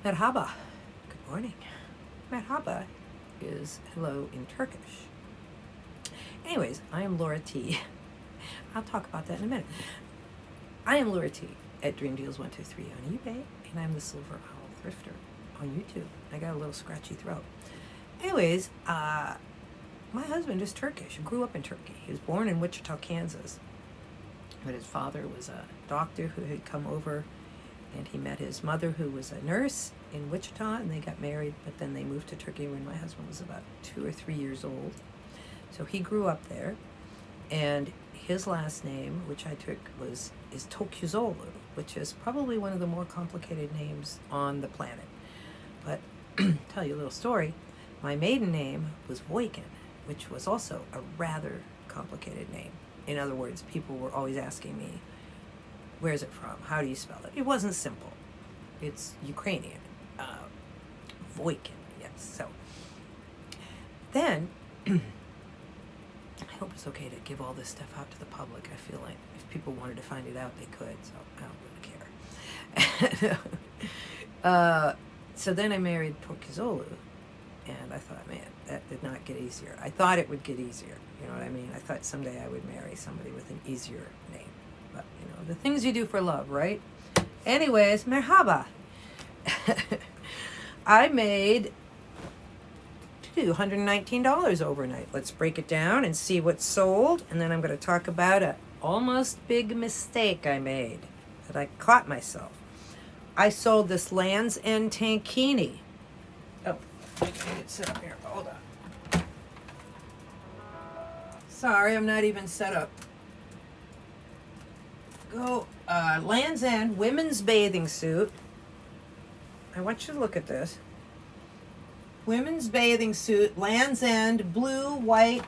Merhaba. Good morning. Merhaba is hello in Turkish. Anyways, I am Laura T. I'll talk about that in a minute. I am Laura T. at Dream Deals 123 on eBay, and I'm the Silver Owl Thrifter on YouTube. I got a little scratchy throat. Anyways, my husband is Turkish. Grew up in Turkey. He was born in Wichita, Kansas. But his father was a doctor who had come over, and he met his mother, who was a nurse in Wichita, and they got married. But then they moved to Turkey when my husband was about 2 or 3 years old. So he grew up there, and his last name, which I took, is Tokuzolu, which is probably one of the more complicated names on the planet. But tell you a little story. My maiden name was Voikin, which was also a rather complicated name. In other words, people were always asking me, where's it from? How do you spell it? It wasn't simple. It's Ukrainian. Voikin, yes. So then, I hope it's okay to give all this stuff out to the public. I feel like if people wanted to find it out, they could, so I don't really care. So then I married Tokuzolu, and I thought, man, that did not get easier. I thought it would get easier, you know what I mean? I thought someday I would marry somebody with an easier name. But, you know, the things you do for love, right? Anyways, merhaba. I made $119 overnight. Let's break it down and see what's sold. And then I'm going to talk about a almost big mistake I made that I caught myself. I sold this Land's End tankini. Oh, I can get set up here. Hold on. Sorry, I'm not even set up. Go, Land's End women's bathing suit. I want you to look at this. Women's bathing suit, Land's End, blue, white,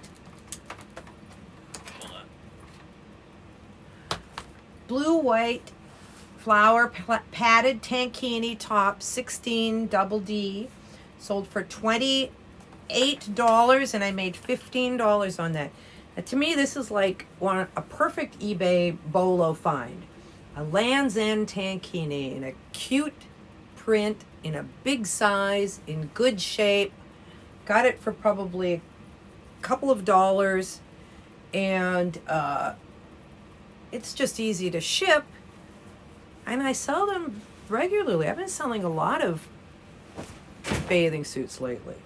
flower padded tankini top, 16 double D, sold for $28, and I made $15 on that. Now, to me, this is like a perfect eBay bolo find. A Land's End tankini in a cute print, in a big size, in good shape. Got it for probably a couple of dollars, and it's just easy to ship, and I sell them regularly. I've been selling a lot of bathing suits lately.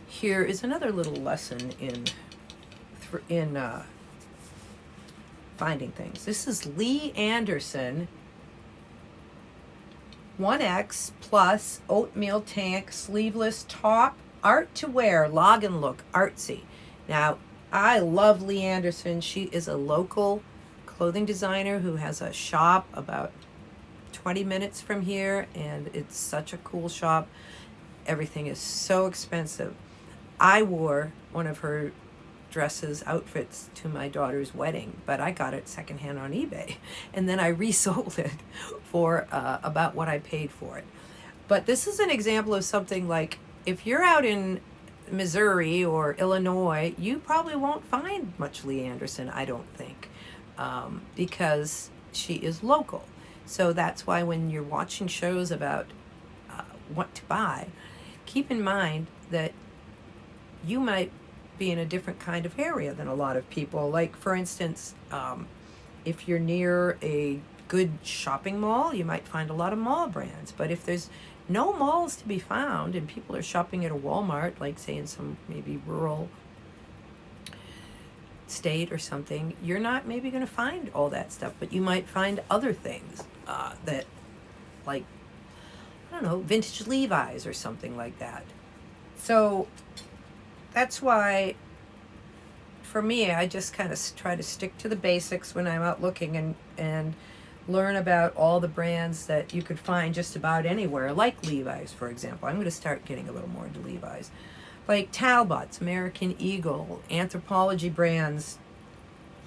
Here is another little lesson in finding things. This is Lee Anderson 1X plus oatmeal tank sleeveless top, art to wear, log and look, artsy. Now, I love Lee Anderson. She is a local clothing designer who has a shop about 20 minutes from here, and it's such a cool shop. Everything is so expensive. I wore one of her outfits to my daughter's wedding, but I got it secondhand on eBay, and then I resold it for about what I paid for it. But this is an example of something like, if you're out in Missouri or Illinois, you probably won't find much Lee Anderson, I don't think, because she is local. So that's why when you're watching shows about what to buy, keep in mind that you might be in a different kind of area than a lot of people. Like, for instance, if you're near a good shopping mall, you might find a lot of mall brands. But if there's no malls to be found and people are shopping at a Walmart, like say in some maybe rural state or something, you're not maybe going to find all that stuff, but you might find other things that, like, I don't know, vintage Levi's or something like that. So that's why, for me, I just kind of try to stick to the basics when I'm out looking and learn about all the brands that you could find just about anywhere, like Levi's, for example. I'm going to start getting a little more into Levi's. Like Talbot's, American Eagle, Anthropologie brands.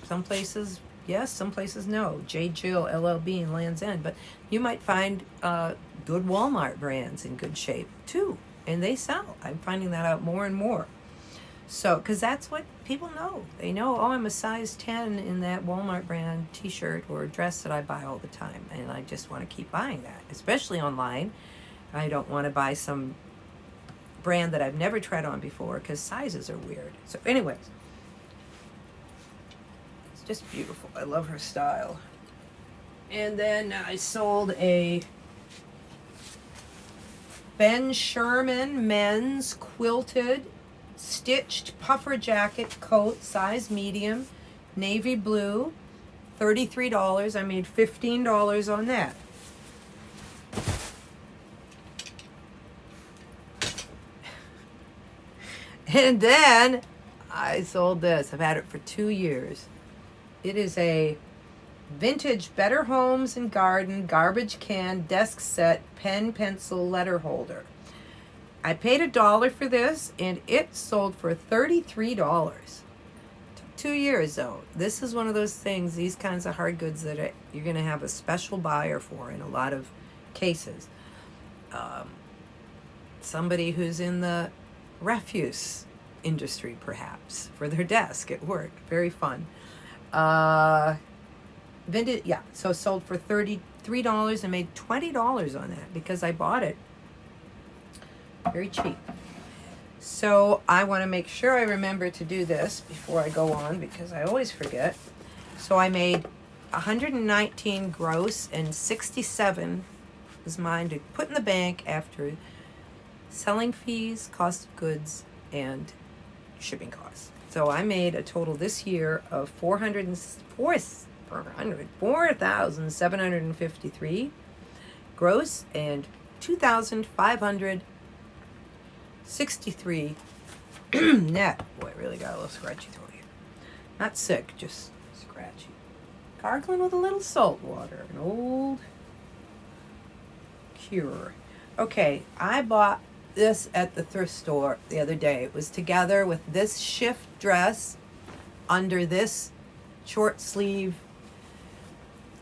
Some places, yes, some places no. J. Jill, LL Bean, Land's End. But you might find good Walmart brands in good shape, too. And they sell. I'm finding that out more and more. So, because that's what people know. They know, oh, I'm a size 10 in that Walmart brand t shirt or dress that I buy all the time. And I just want to keep buying that, especially online. I don't want to buy some brand that I've never tried on before because sizes are weird. So, anyways, it's just beautiful. I love her style. And then I sold a Ben Sherman men's quilted stitched puffer jacket coat, size medium, navy blue, $33. I made $15 on that. And then I sold this. I've had it for 2 years. It is a vintage Better Homes and Garden garbage can desk set pen pencil letter holder. I paid $1 for this and it sold for $33. Took 2 years though. This is one of those things, these kinds of hard goods that you're going to have a special buyer for in a lot of cases. Somebody who's in the refuse industry perhaps for their desk at work. Very fun. Vintage, yeah, so sold for $33 and made $20 on that because I bought it very cheap. So I want to make sure I remember to do this before I go on because I always forget. So I made 119 gross and 67 is mine to put in the bank after selling fees, cost of goods, and shipping costs. So I made a total this year of $4,753 gross and $2,563 net. Boy, I really got a little scratchy throat here. Not sick, just scratchy. Gargling with a little salt water, an old cure. Okay, I bought this at the thrift store the other day. It was together with this shift dress under this short sleeve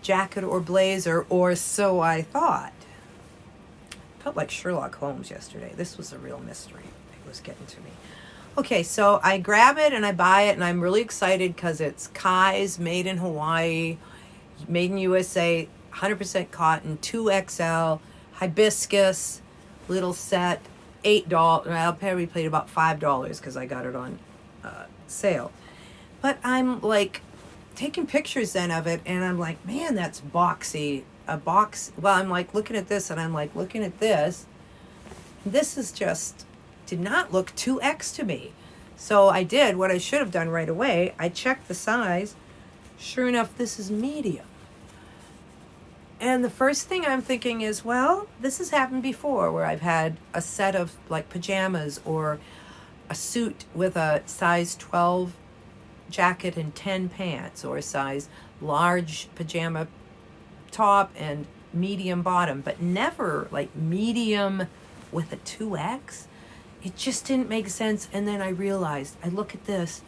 jacket or blazer, or so I thought. Felt like Sherlock Holmes yesterday. This was a real mystery. It was getting to me. Okay, so I grab it and I buy it and I'm really excited because it's Kai's, made in Hawaii, made in USA, 100% cotton, 2XL, hibiscus, little set, $8. I'll probably paid about $5 because I got it on sale. But I'm like taking pictures then of it and I'm like, man, that's boxy. Well, I'm like looking at this and I'm like looking at this. This is just, did not look 2X to me. So I did what I should have done right away. I checked the size. Sure enough, this is medium. And the first thing I'm thinking is, well, this has happened before where I've had a set of like pajamas or a suit with a size 12 jacket and 10 pants, or a size large pajama top and medium bottom, but never like medium with a 2X. It just didn't make sense. And then I realized, I look at this,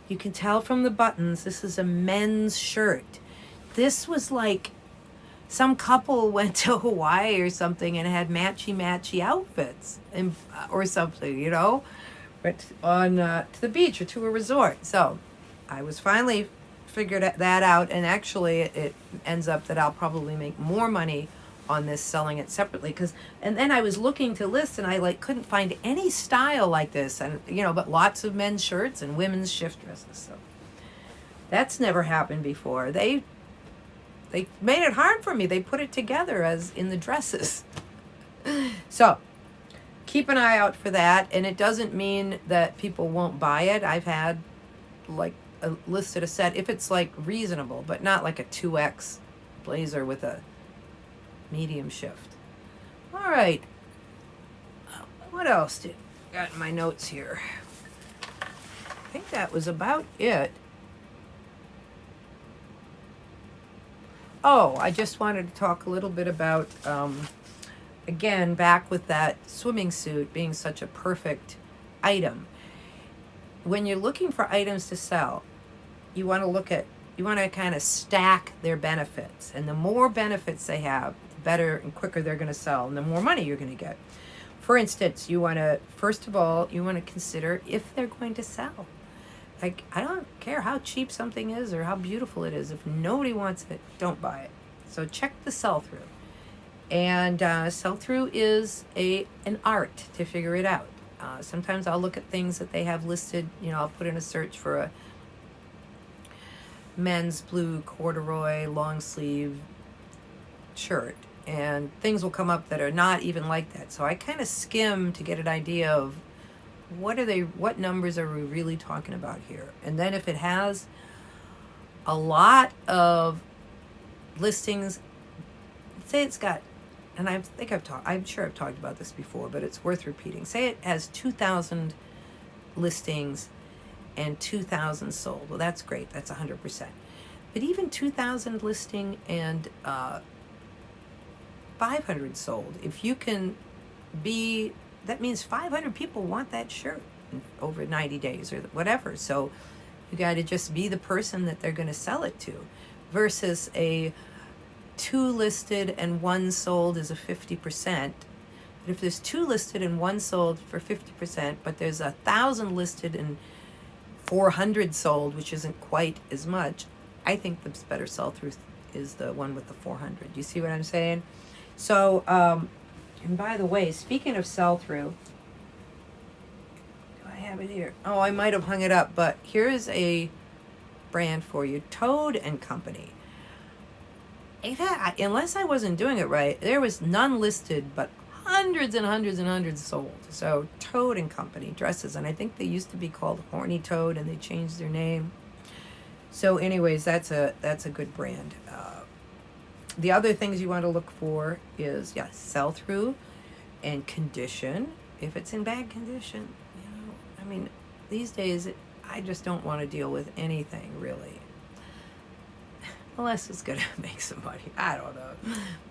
you can tell from the buttons, this is a men's shirt. This was like some couple went to Hawaii or something and had matchy outfits and or something, you know, went on to the beach or to a resort. So I was finally figured that out, and actually it ends up that I'll probably make more money on this selling it separately, and then I was looking to list and I like couldn't find any style like this, and you know, but lots of men's shirts and women's shift dresses. So that's never happened before. They made it hard for me. They put it together as in the dresses. So keep an eye out for that. And it doesn't mean that people won't buy it. I've had like listed a set if it's like reasonable, but not like a 2X blazer with a medium shift. All right. What else did got in my notes here? I think that was about it. Oh, I just wanted to talk a little bit about, again, back with that swimming suit being such a perfect item. When you're looking for items to sell, you want to kind of stack their benefits. And the more benefits they have, the better and quicker they're going to sell, and the more money you're going to get. For instance, you want to, first of all, you want to consider if they're going to sell. Like, I don't care how cheap something is or how beautiful it is. If nobody wants it, don't buy it. So check the sell through. And sell through is an art to figure it out. Sometimes I'll look at things that they have listed. I'll put in a search for a men's blue corduroy long sleeve shirt, and things will come up that are not even like that. So I kind of skim to get an idea of what numbers are we really talking about here. And then if it has a lot of listings, say it's got, and I'm sure I've talked about this before, but it's worth repeating. Say it has 2,000 listings and 2,000 sold. Well, that's great. That's 100%. But even 2,000 listing and 500 sold, if you can be, that means 500 people want that shirt over 90 days or whatever. So you got to just be the person that they're going to sell it to, versus a 2 listed and 1 sold is a 50%. But if there's 2 listed and 1 sold for 50%, but there's 1,000 listed and 400 sold, which isn't quite as much, I think the better sell through is the one with the 400. You see what I'm saying? So, and by the way, speaking of sell through, do I have it here? Oh, I might have hung it up, but here's a brand for you, Toad and Company. Unless I wasn't doing it right, there was none listed, but hundreds and hundreds and hundreds sold. So Toad and Company dresses, and I think they used to be called Horny Toad, and they changed their name. So, anyways, that's a good brand. The other things you want to look for is sell through and condition. If it's in bad condition, I mean, these days I just don't want to deal with anything really. Unless it's going to make some money. I don't know.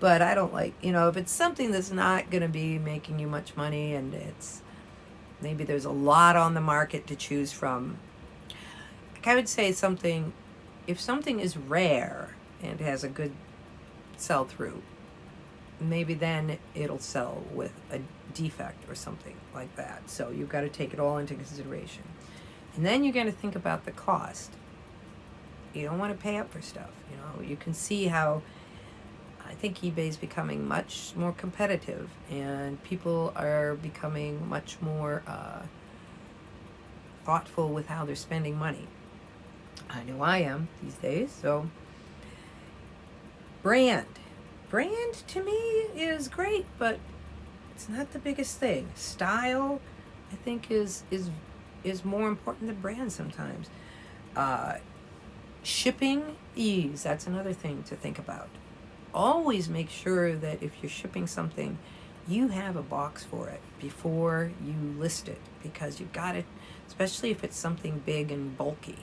But I don't like, if it's something that's not going to be making you much money, and maybe there's a lot on the market to choose from. Like, I would say if something is rare and has a good sell through, maybe then it'll sell with a defect or something like that. So you've got to take it all into consideration. And then you're going to think about the cost. You don't want to pay up for stuff. You can see how I think eBay's becoming much more competitive, and people are becoming much more thoughtful with how they're spending money. I know I am these days. So brand to me is great, but it's not the biggest thing. Style, I think, is more important than brand sometimes. Shipping ease, that's another thing to think about. Always make sure that if you're shipping something, you have a box for it before you list it, because you've got it, especially if it's something big and bulky.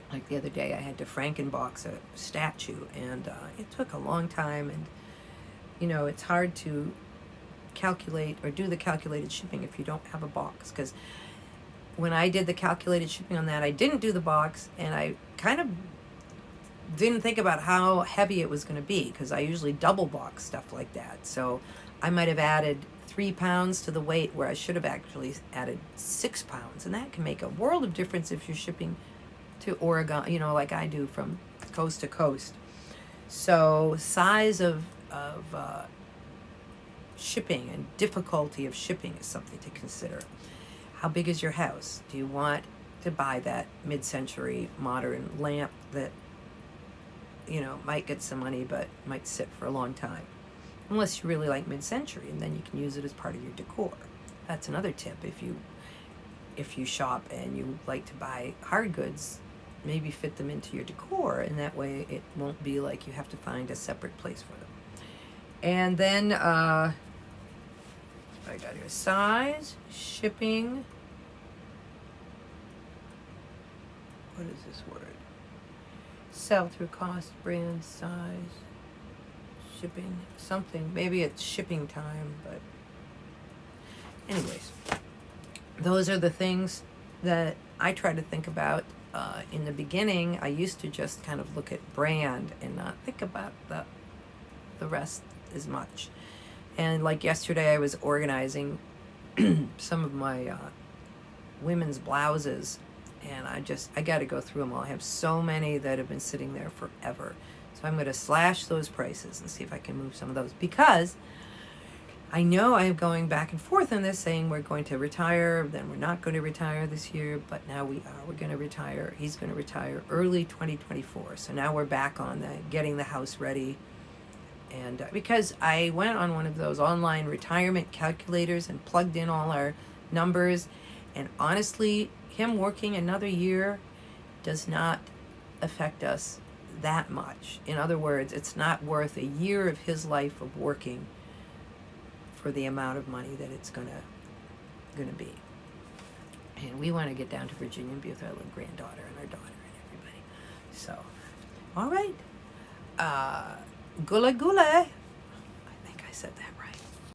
Like the other day, I had to Frankenbox a statue, and it took a long time, and it's hard to calculate or do the calculated shipping if you don't have a box. Because when I did the calculated shipping on that, I didn't do the box, and I kind of didn't think about how heavy it was going to be, because I usually double box stuff like that. So I might have added 3 pounds to the weight where I should have actually added 6 pounds, and that can make a world of difference if you're shipping to Oregon, like I do, from coast to coast. So size of shipping and difficulty of shipping is something to consider. How big is your house? Do you want to buy that mid-century modern lamp that, might get some money but might sit for a long time? Unless you really like mid-century, and then you can use it as part of your decor. That's another tip. If you shop and you like to buy hard goods, maybe fit them into your decor, and that way it won't be like you have to find a separate place for them. And then I got here size, shipping. What is this word? Sell through cost, brand, size, shipping, something. Maybe it's shipping time, but anyways, those are the things that I try to think about. In the beginning, I used to just kind of look at brand and not think about the rest as much. And like yesterday, I was organizing some of my women's blouses, and I got to go through them all. I have so many that have been sitting there forever. So I'm going to slash those prices and see if I can move some of those, because I know I'm going back and forth on this, saying we're going to retire, then we're not going to retire this year, but now we are. We're going to retire. He's going to retire early 2024. So now we're back on getting the house ready. And because I went on one of those online retirement calculators and plugged in all our numbers, and honestly, him working another year does not affect us that much. In other words, it's not worth a year of his life of working for the amount of money that it's gonna be. And we want to get down to Virginia and be with our little granddaughter and our daughter and everybody. So, all right. Gula gula. I think I said that